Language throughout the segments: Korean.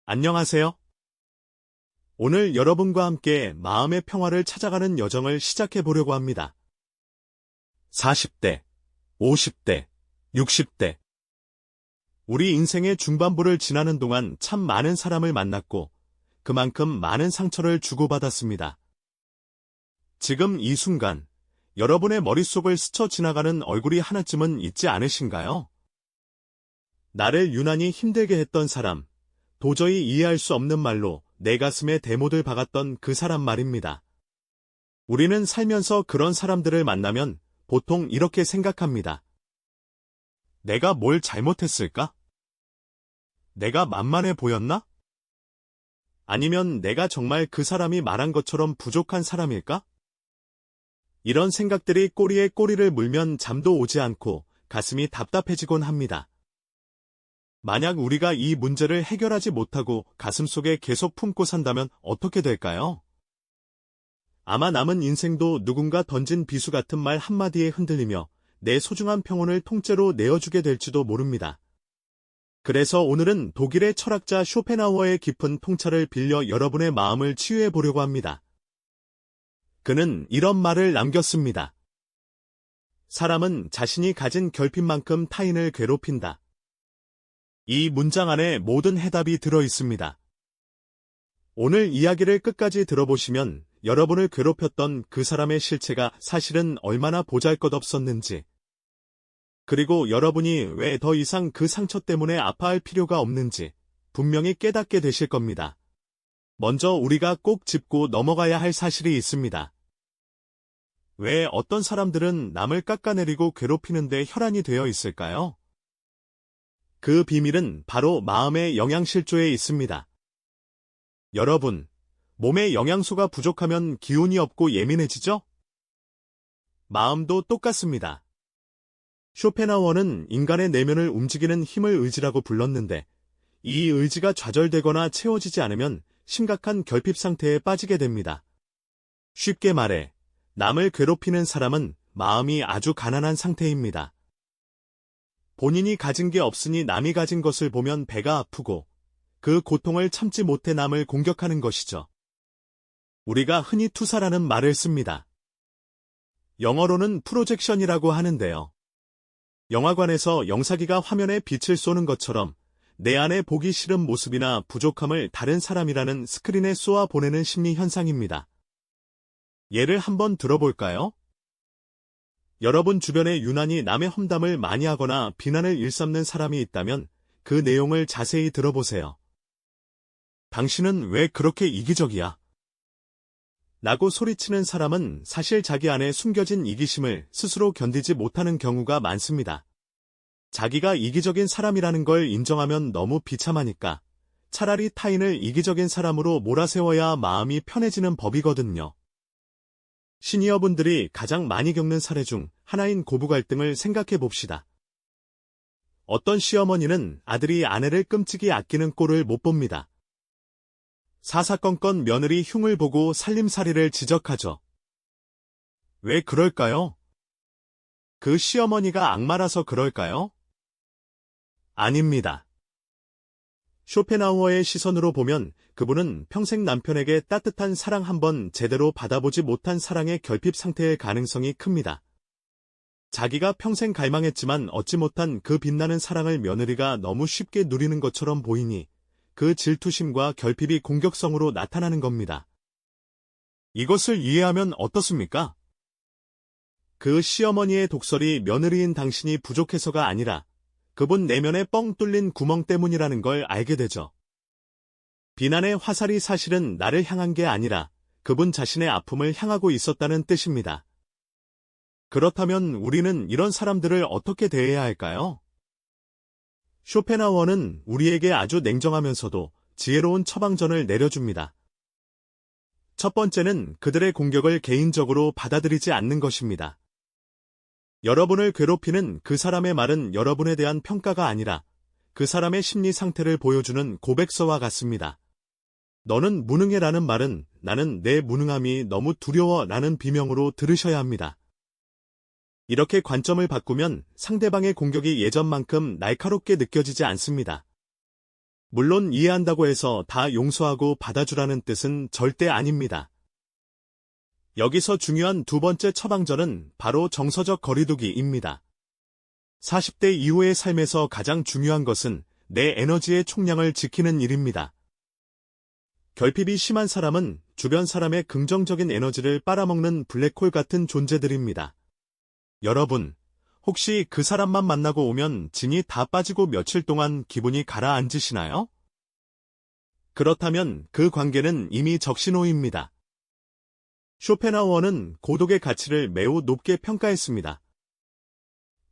안녕하세요. 오늘 여러분과 함께 마음의 평화를 찾아가는 여정을 시작해 보려고 합니다. 40대, 50대, 60대. 우리 인생의 중반부를 지나는 동안 참 많은 사람을 만났고 그만큼 많은 상처를 주고받았습니다. 지금 이 순간 여러분의 머릿속을 스쳐 지나가는 얼굴이 하나쯤은 있지 않으신가요? 나를 유난히 힘들게 했던 사람, 도저히 이해할 수 없는 말로 내 가슴에 대못을 박았던 그 사람 말입니다. 우리는 살면서 그런 사람들을 만나면 보통 이렇게 생각합니다. 내가 뭘 잘못했을까? 내가 만만해 보였나? 아니면 내가 정말 그 사람이 말한 것처럼 부족한 사람일까? 이런 생각들이 꼬리에 꼬리를 물면 잠도 오지 않고 가슴이 답답해지곤 합니다. 만약 우리가 이 문제를 해결하지 못하고 가슴속에 계속 품고 산다면 어떻게 될까요? 아마 남은 인생도 누군가 던진 비수 같은 말 한마디에 흔들리며 내 소중한 평온을 통째로 내어주게 될지도 모릅니다. 그래서 오늘은 독일의 철학자 쇼펜하우어의 깊은 통찰을 빌려 여러분의 마음을 치유해 보려고 합니다. 그는 이런 말을 남겼습니다. 사람은 자신이 가진 결핍만큼 타인을 괴롭힌다. 이 문장 안에 모든 해답이 들어 있습니다. 오늘 이야기를 끝까지 들어보시면 여러분을 괴롭혔던 그 사람의 실체가 사실은 얼마나 보잘것없었는지, 그리고 여러분이 왜 더 이상 그 상처 때문에 아파할 필요가 없는지 분명히 깨닫게 되실 겁니다. 먼저 우리가 꼭 짚고 넘어가야 할 사실이 있습니다. 왜 어떤 사람들은 남을 깎아내리고 괴롭히는데 혈안이 되어 있을까요? 그 비밀은 바로 마음의 영양실조에 있습니다. 여러분, 몸에 영양소가 부족하면 기운이 없고 예민해지죠? 마음도 똑같습니다. 쇼펜하우어는 인간의 내면을 움직이는 힘을 의지라고 불렀는데, 이 의지가 좌절되거나 채워지지 않으면 심각한 결핍 상태에 빠지게 됩니다. 쉽게 말해, 남을 괴롭히는 사람은 마음이 아주 가난한 상태입니다. 본인이 가진 게 없으니 남이 가진 것을 보면 배가 아프고 그 고통을 참지 못해 남을 공격하는 것이죠. 우리가 흔히 투사라는 말을 씁니다. 영어로는 프로젝션이라고 하는데요. 영화관에서 영사기가 화면에 빛을 쏘는 것처럼 내 안에 보기 싫은 모습이나 부족함을 다른 사람이라는 스크린에 쏘아 보내는 심리 현상입니다. 예를 한번 들어볼까요? 여러분 주변에 유난히 남의 험담을 많이 하거나 비난을 일삼는 사람이 있다면 그 내용을 자세히 들어보세요. 당신은 왜 그렇게 이기적이야? 라고 소리치는 사람은 사실 자기 안에 숨겨진 이기심을 스스로 견디지 못하는 경우가 많습니다. 자기가 이기적인 사람이라는 걸 인정하면 너무 비참하니까 차라리 타인을 이기적인 사람으로 몰아세워야 마음이 편해지는 법이거든요. 시니어분들이 가장 많이 겪는 사례 중 하나인 고부 갈등을 생각해 봅시다. 어떤 시어머니는 아들이 아내를 끔찍이 아끼는 꼴을 못 봅니다. 사사건건 며느리 흉을 보고 살림살이를 지적하죠. 왜 그럴까요? 그 시어머니가 악마라서 그럴까요? 아닙니다. 쇼펜하우어의 시선으로 보면 그분은 평생 남편에게 따뜻한 사랑 한번 제대로 받아보지 못한 사랑의 결핍 상태일 가능성이 큽니다. 자기가 평생 갈망했지만 얻지 못한 그 빛나는 사랑을 며느리가 너무 쉽게 누리는 것처럼 보이니 그 질투심과 결핍이 공격성으로 나타나는 겁니다. 이것을 이해하면 어떻습니까? 그 시어머니의 독설이 며느리인 당신이 부족해서가 아니라 그분 내면에 뻥 뚫린 구멍 때문이라는 걸 알게 되죠. 비난의 화살이 사실은 나를 향한 게 아니라 그분 자신의 아픔을 향하고 있었다는 뜻입니다. 그렇다면 우리는 이런 사람들을 어떻게 대해야 할까요? 쇼펜하우어는 우리에게 아주 냉정하면서도 지혜로운 처방전을 내려줍니다. 첫 번째는 그들의 공격을 개인적으로 받아들이지 않는 것입니다. 여러분을 괴롭히는 그 사람의 말은 여러분에 대한 평가가 아니라 그 사람의 심리 상태를 보여주는 고백서와 같습니다. 너는 무능해라는 말은 나는 내 무능함이 너무 두려워라는 비명으로 들으셔야 합니다. 이렇게 관점을 바꾸면 상대방의 공격이 예전만큼 날카롭게 느껴지지 않습니다. 물론 이해한다고 해서 다 용서하고 받아주라는 뜻은 절대 아닙니다. 여기서 중요한 두 번째 처방전은 바로 정서적 거리두기입니다. 40대 이후의 삶에서 가장 중요한 것은 내 에너지의 총량을 지키는 일입니다. 결핍이 심한 사람은 주변 사람의 긍정적인 에너지를 빨아먹는 블랙홀 같은 존재들입니다. 여러분, 혹시 그 사람만 만나고 오면 진이 다 빠지고 며칠 동안 기분이 가라앉으시나요? 그렇다면 그 관계는 이미 적신호입니다. 쇼펜하우어는 고독의 가치를 매우 높게 평가했습니다.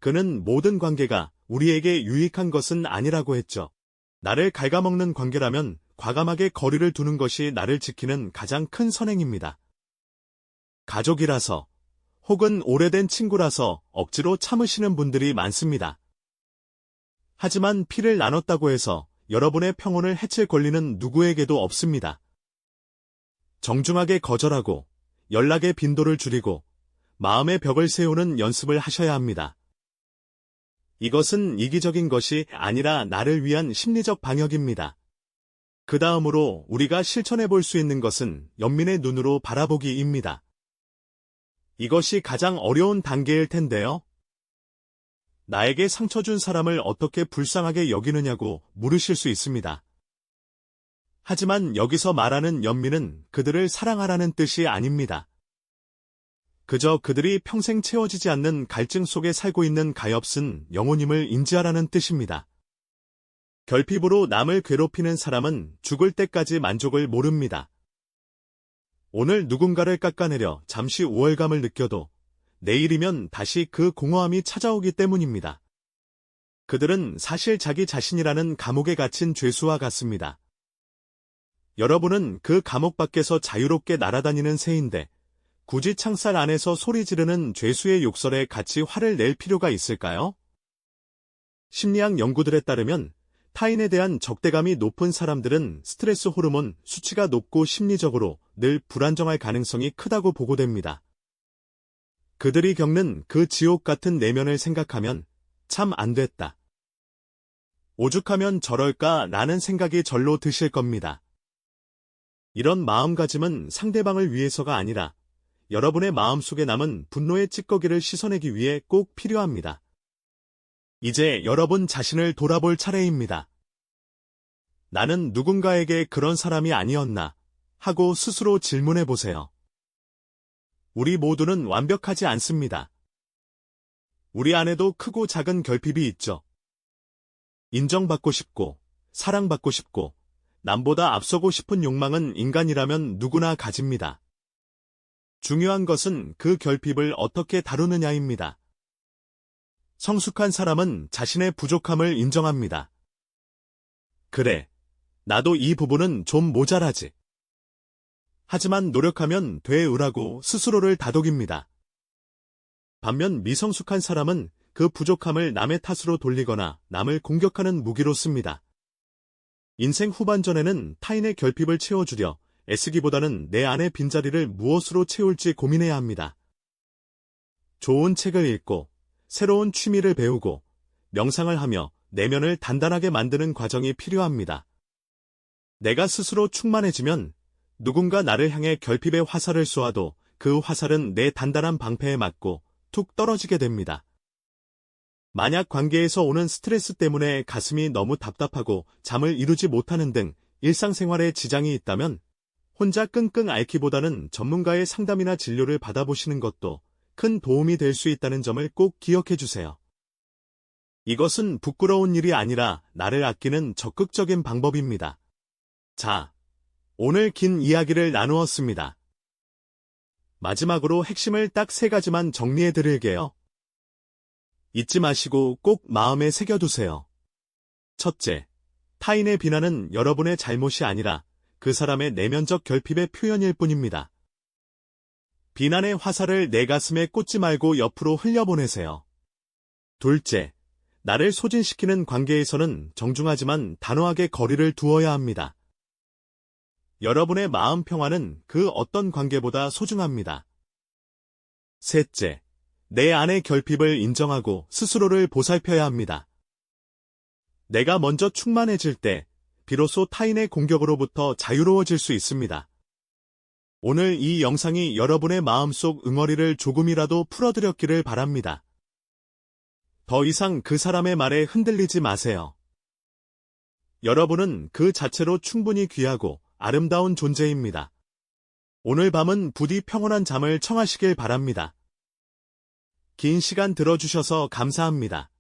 그는 모든 관계가 우리에게 유익한 것은 아니라고 했죠. 나를 갉아먹는 관계라면 과감하게 거리를 두는 것이 나를 지키는 가장 큰 선행입니다. 가족이라서 혹은 오래된 친구라서 억지로 참으시는 분들이 많습니다. 하지만 피를 나눴다고 해서 여러분의 평온을 해칠 권리는 누구에게도 없습니다. 정중하게 거절하고 연락의 빈도를 줄이고 마음의 벽을 세우는 연습을 하셔야 합니다. 이것은 이기적인 것이 아니라 나를 위한 심리적 방역입니다. 그 다음으로 우리가 실천해 볼 수 있는 것은 연민의 눈으로 바라보기입니다. 이것이 가장 어려운 단계일 텐데요. 나에게 상처 준 사람을 어떻게 불쌍하게 여기느냐고 물으실 수 있습니다. 하지만 여기서 말하는 연민은 그들을 사랑하라는 뜻이 아닙니다. 그저 그들이 평생 채워지지 않는 갈증 속에 살고 있는 가엾은 영혼임을 인지하라는 뜻입니다. 결핍으로 남을 괴롭히는 사람은 죽을 때까지 만족을 모릅니다. 오늘 누군가를 깎아내려 잠시 우월감을 느껴도 내일이면 다시 그 공허함이 찾아오기 때문입니다. 그들은 사실 자기 자신이라는 감옥에 갇힌 죄수와 같습니다. 여러분은 그 감옥 밖에서 자유롭게 날아다니는 새인데 굳이 창살 안에서 소리 지르는 죄수의 욕설에 같이 화를 낼 필요가 있을까요? 심리학 연구들에 따르면 타인에 대한 적대감이 높은 사람들은 스트레스 호르몬 수치가 높고 심리적으로 늘 불안정할 가능성이 크다고 보고됩니다. 그들이 겪는 그 지옥 같은 내면을 생각하면 참 안 됐다. 오죽하면 저럴까 라는 생각이 절로 드실 겁니다. 이런 마음가짐은 상대방을 위해서가 아니라 여러분의 마음속에 남은 분노의 찌꺼기를 씻어내기 위해 꼭 필요합니다. 이제 여러분 자신을 돌아볼 차례입니다. 나는 누군가에게 그런 사람이 아니었나 하고 스스로 질문해 보세요. 우리 모두는 완벽하지 않습니다. 우리 안에도 크고 작은 결핍이 있죠. 인정받고 싶고, 사랑받고 싶고, 남보다 앞서고 싶은 욕망은 인간이라면 누구나 가집니다. 중요한 것은 그 결핍을 어떻게 다루느냐입니다. 성숙한 사람은 자신의 부족함을 인정합니다. 그래, 나도 이 부분은 좀 모자라지. 하지만 노력하면 되으라고 스스로를 다독입니다. 반면 미성숙한 사람은 그 부족함을 남의 탓으로 돌리거나 남을 공격하는 무기로 씁니다. 인생 후반전에는 타인의 결핍을 채워주려 애쓰기보다는 내 안의 빈자리를 무엇으로 채울지 고민해야 합니다. 좋은 책을 읽고, 새로운 취미를 배우고, 명상을 하며 내면을 단단하게 만드는 과정이 필요합니다. 내가 스스로 충만해지면 누군가 나를 향해 결핍의 화살을 쏘아도 그 화살은 내 단단한 방패에 맞고 툭 떨어지게 됩니다. 만약 관계에서 오는 스트레스 때문에 가슴이 너무 답답하고 잠을 이루지 못하는 등 일상생활에 지장이 있다면 혼자 끙끙 앓기보다는 전문가의 상담이나 진료를 받아보시는 것도 큰 도움이 될 수 있다는 점을 꼭 기억해 주세요. 이것은 부끄러운 일이 아니라 나를 아끼는 적극적인 방법입니다. 자, 오늘 긴 이야기를 나누었습니다. 마지막으로 핵심을 딱 3가지만 정리해 드릴게요. 잊지 마시고 꼭 마음에 새겨두세요. 첫째, 타인의 비난은 여러분의 잘못이 아니라 그 사람의 내면적 결핍의 표현일 뿐입니다. 비난의 화살을 내 가슴에 꽂지 말고 옆으로 흘려보내세요. 둘째, 나를 소진시키는 관계에서는 정중하지만 단호하게 거리를 두어야 합니다. 여러분의 마음 평화는 그 어떤 관계보다 소중합니다. 셋째, 내 안의 결핍을 인정하고 스스로를 보살펴야 합니다. 내가 먼저 충만해질 때 비로소 타인의 공격으로부터 자유로워질 수 있습니다. 오늘 이 영상이 여러분의 마음속 응어리를 조금이라도 풀어드렸기를 바랍니다. 더 이상 그 사람의 말에 흔들리지 마세요. 여러분은 그 자체로 충분히 귀하고 아름다운 존재입니다. 오늘 밤은 부디 평온한 잠을 청하시길 바랍니다. 긴 시간 들어주셔서 감사합니다.